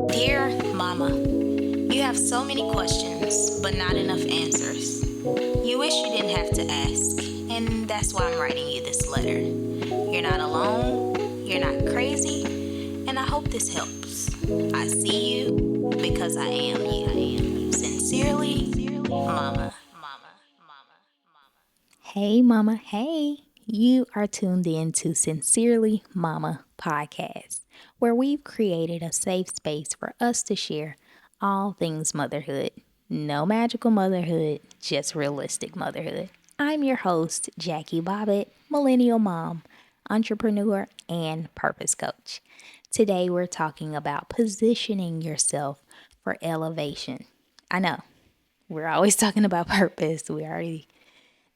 Dear Mama, you have so many questions, but not enough answers. You wish you didn't have to ask, and that's why I'm writing you this letter. You're not alone, you're not crazy, and I hope this helps. I see you because I am you. Sincerely, Mama. Hey, Mama. Hey. You are tuned in to Sincerely Mama podcast, where we've created a safe space for us to share all things motherhood. No magical motherhood, just realistic motherhood. I'm your host, Jackie Bobbitt, millennial mom, entrepreneur, and purpose coach. Today, we're talking about positioning yourself for elevation. I know we're always talking about purpose. We already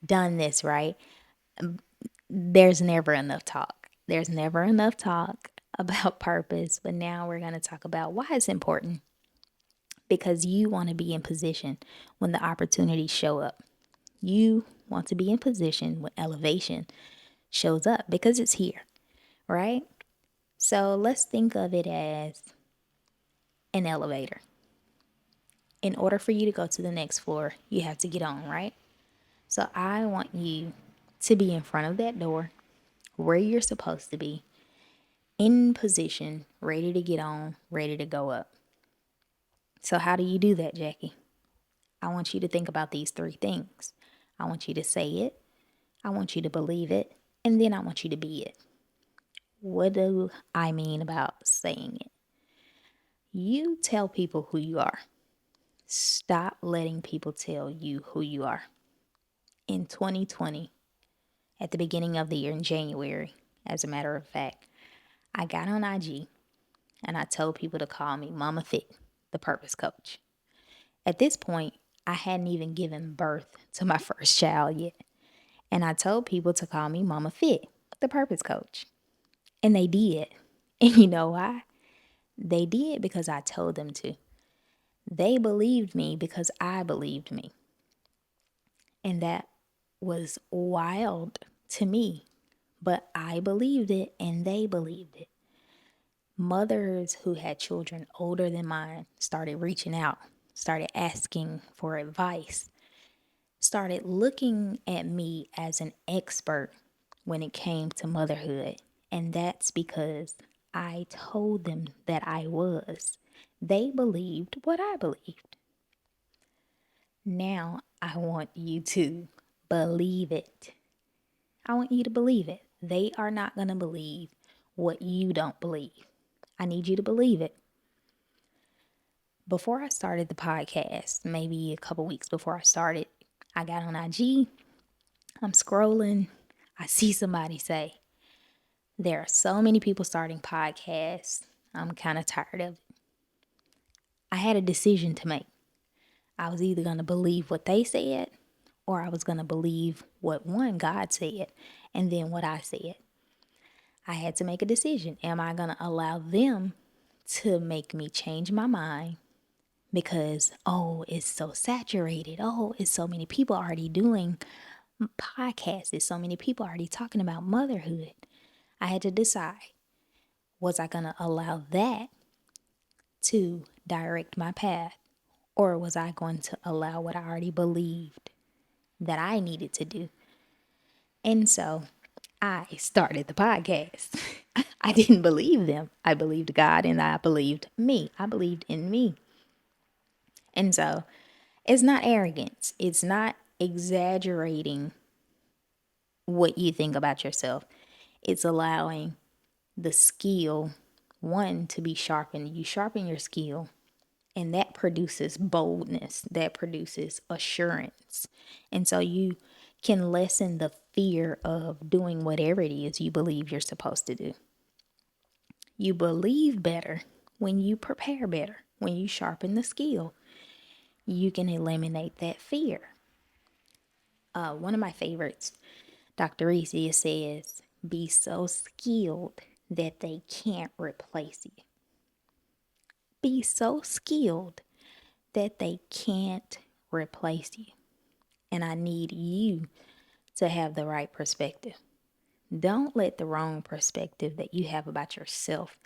done this, right? There's never enough talk. There's never enough talk about purpose, but now we're going to talk about why it's important because you want to be in position when the opportunities show up. You want to be in position when elevation shows up because it's here, right? So let's think of it as an elevator. In order for you to go to the next floor, you have to get on, right? So I want you to be in front of that door where you're supposed to be, in position, ready to get on, ready to go up. So, how do you do that, Jackie? I want you to think about these three things. I want you to say it, I want you to believe it, and then I want you to be it. What do I mean about saying it? You tell people who you are. Stop letting people tell you who you are. In 2020, at the beginning of the year in January, as a matter of fact, I got on IG and I told people to call me Mama Fit, the purpose coach. At this point, I hadn't even given birth to my first child yet. And I told people to call me Mama Fit, the purpose coach. And they did. And you know why? They did because I told them to. They believed me because I believed me. And that was wild to me. But I believed it and they believed it. Mothers who had children older than mine started reaching out, started asking for advice, started looking at me as an expert when it came to motherhood. And that's because I told them that I was. They believed what I believed. Now I want you to believe it. I want you to believe it. They are not going to believe what you don't believe. I need you to believe it. Before I started the podcast, maybe a couple weeks before I started, I got on IG. I'm scrolling. I see somebody say, there are so many people starting podcasts. I'm kind of tired of it. I had a decision to make. I was either going to believe what they said or I was going to believe what one God said and then what I said. I had to make a decision. Am I going to allow them to make me change my mind because, oh, it's so saturated. Oh, it's so many people already doing podcasts. There's so many people already talking about motherhood. I had to decide, was I going to allow that to direct my path? Or was I going to allow what I already believed that I needed to do? And so I started the podcast. I didn't believe them. I believed God and I believed me. I believed in me. And so it's not arrogance. It's not exaggerating what you think about yourself. It's allowing the skill, one, to be sharpened. You sharpen your skill, and that produces boldness, that produces assurance. And so you can lessen the fear of doing whatever it is you believe you're supposed to do. You believe better when you prepare better, when you sharpen the skill. You can eliminate that fear. One of my favorites, Dr. Reese says, be so skilled that they can't replace you. Be so skilled that they can't replace you. And I need you to have the right perspective. Don't let the wrong perspective that you have about yourself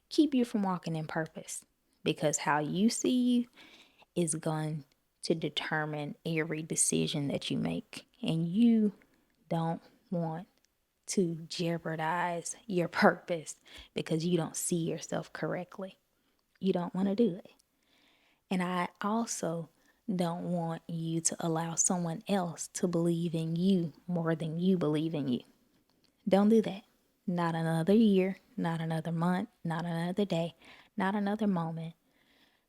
keep you from walking in purpose. because how you see you is going to determine every decision that you make. And you don't want to jeopardize your purpose because you don't see yourself correctly. You don't want to do it. And I also don't want you to allow someone else to believe in you more than you believe in you. Don't do that. Not another year, not another month, not another day, not another moment.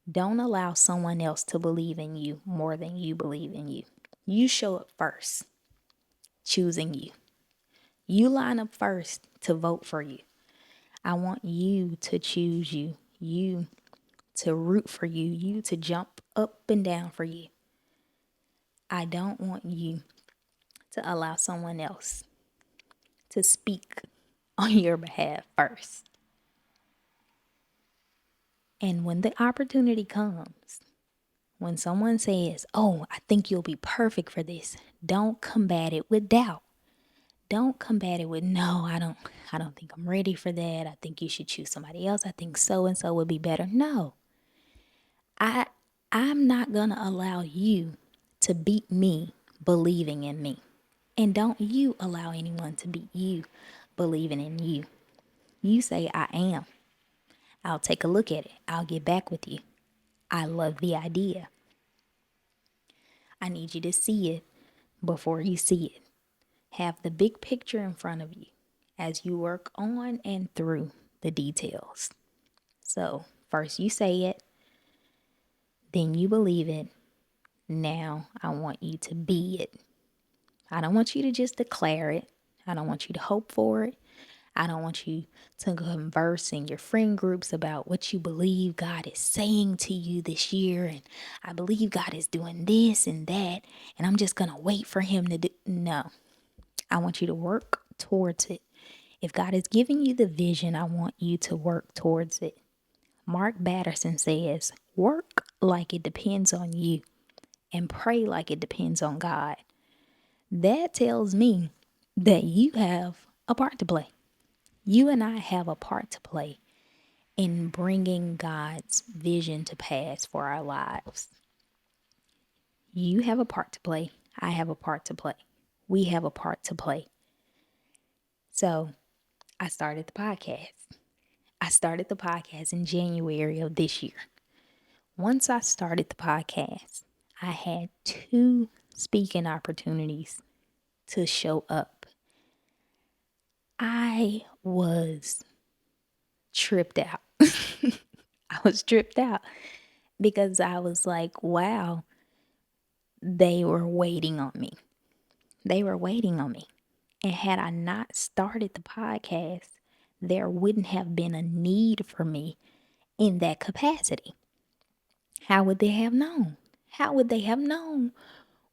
Don't allow someone else to believe in you more than you believe in you. You show up first, choosing you. You line up first to vote for you. I want you to choose you, you to root for you, you to jump up and down for you. I don't want you to allow someone else to speak on your behalf first. And when the opportunity comes, when someone says, "Oh, I think you'll be perfect for this," don't combat it with doubt. Don't combat it with, "No, I don't think I'm ready for that. I think you should choose somebody else. I think so and so would be better." No. I I'm not going to allow you to beat me believing in me. And don't you allow anyone to beat you believing in you. You say, "I am. I'll take a look at it. I'll get back with you. I love the idea." I need you to see it before you see it. Have the big picture in front of you as you work on and through the details. So, first you say it, then you believe it. Now I want you to be it. I don't want you to just declare it. I don't want you to hope for it. I don't want you to converse in your friend groups about what you believe God is saying to you this year. And I believe God is doing this and that. And I'm just going to wait for him to do. No, I want you to work towards it. If God is giving you the vision, I want you to work towards it. Mark Batterson says, "Work like it depends on you and pray like it depends on God." That tells me that you have a part to play. You and I have a part to play in bringing God's vision to pass for our lives. You have a part to play. I have a part to play. We have a part to play. So I started the podcast. I started the podcast in January of this year. Once I started the podcast, I had 2 speaking opportunities to show up. I was tripped out. I was tripped out because I was like, wow, they were waiting on me. They were waiting on me. And had I not started the podcast, there wouldn't have been a need for me in that capacity. How would they have known? How would they have known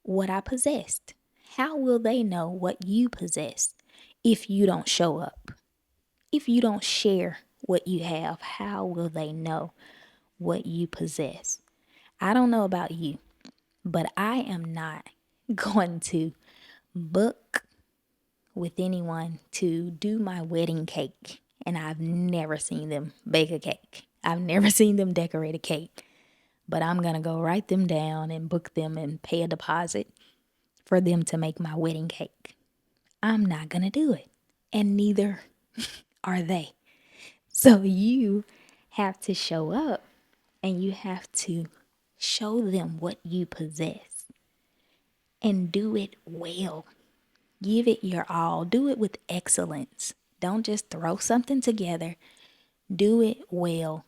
what I possessed? How will they know what you possess if you don't show up? If you don't share what you have, how will they know what you possess? I don't know about you, but I am not going to book with anyone to do my wedding cake, and I've never seen them bake a cake. I've never seen them decorate a cake, but I'm going to go write them down and book them and pay a deposit for them to make my wedding cake. I'm not going to do it, and neither are they. So you have to show up and you have to show them what you possess and do it well. Give it your all. Do it with excellence. Don't just throw something together. Do it well.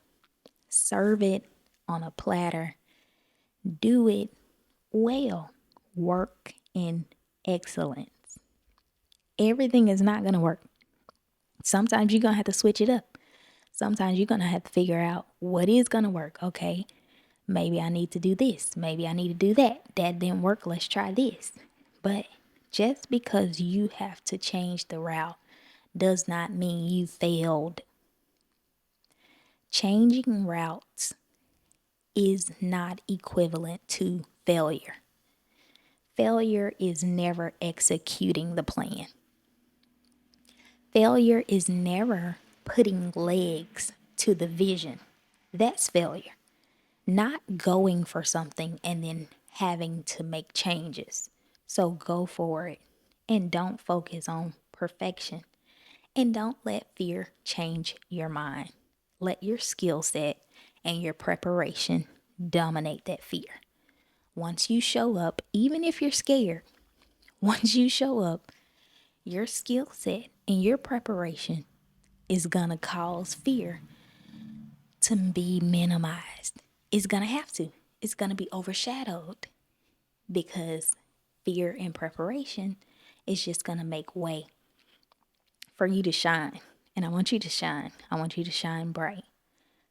Serve it on a platter. Do it well. Work in excellence. Everything is not going to work. Sometimes you're going to have to switch it up. Sometimes you're going to have to figure out what is going to work. Okay, maybe I need to do this. Maybe I need to do that. That didn't work. Let's try this. But just because you have to change the route does not mean you failed. Changing routes is not equivalent to failure. Failure is never executing the plan. Failure is never putting legs to the vision. That's failure. not going for something and then having to make changes. So go for it and don't focus on perfection. And don't let fear change your mind. Let your skill set and your preparation dominate that fear. Once you show up, even if you're scared, once you show up, your skill set and your preparation is going to cause fear to be minimized. It's going to have to. It's going to be overshadowed because fear and preparation is just going to make way for you to shine. And I want you to shine. I want you to shine bright.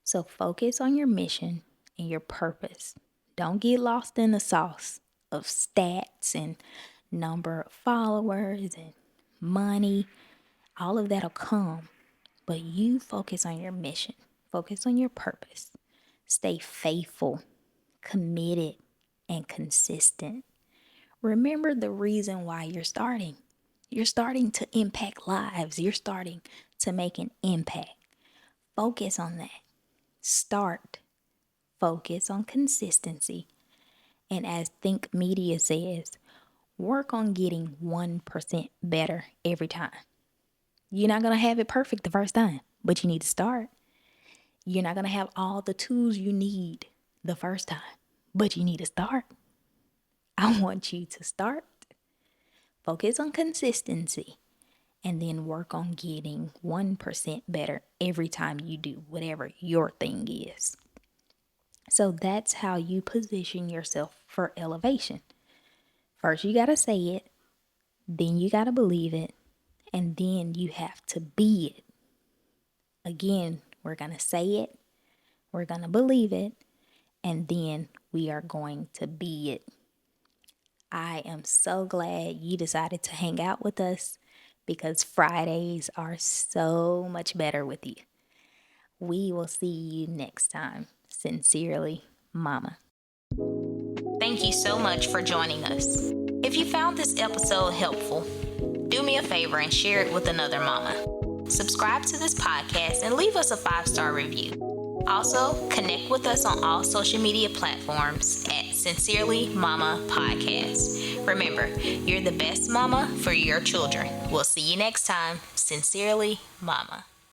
So focus on your mission and your purpose. Don't get lost in the sauce of stats and number of followers and money. All of that'll come. But you focus on your mission. Focus on your purpose. Stay faithful, committed, and consistent. Remember the reason why you're starting. You're starting to impact lives. You're starting to make an impact. Focus on that. Start. Focus on consistency. And as Think Media says, work on getting 1% better every time. You're not going to have it perfect the first time, but you need to start. You're not going to have all the tools you need the first time, but you need to start. I want you to start, focus on consistency, and then work on getting 1% better every time you do whatever your thing is. So that's how you position yourself for elevation. First, you got to say it, then you got to believe it, and then you have to be it. Again, we're going to say it, we're going to believe it, and then we are going to be it. I am so glad you decided to hang out with us because Fridays are so much better with you. We will see you next time. Sincerely, Mama. Thank you so much for joining us. If you found this episode helpful, do me a favor and share it with another mama. Subscribe to this podcast and leave us a 5-star review. Also, connect with us on all social media platforms at Sincerely Mama Podcast. Remember, you're the best mama for your children. We'll see you next time. Sincerely, Mama.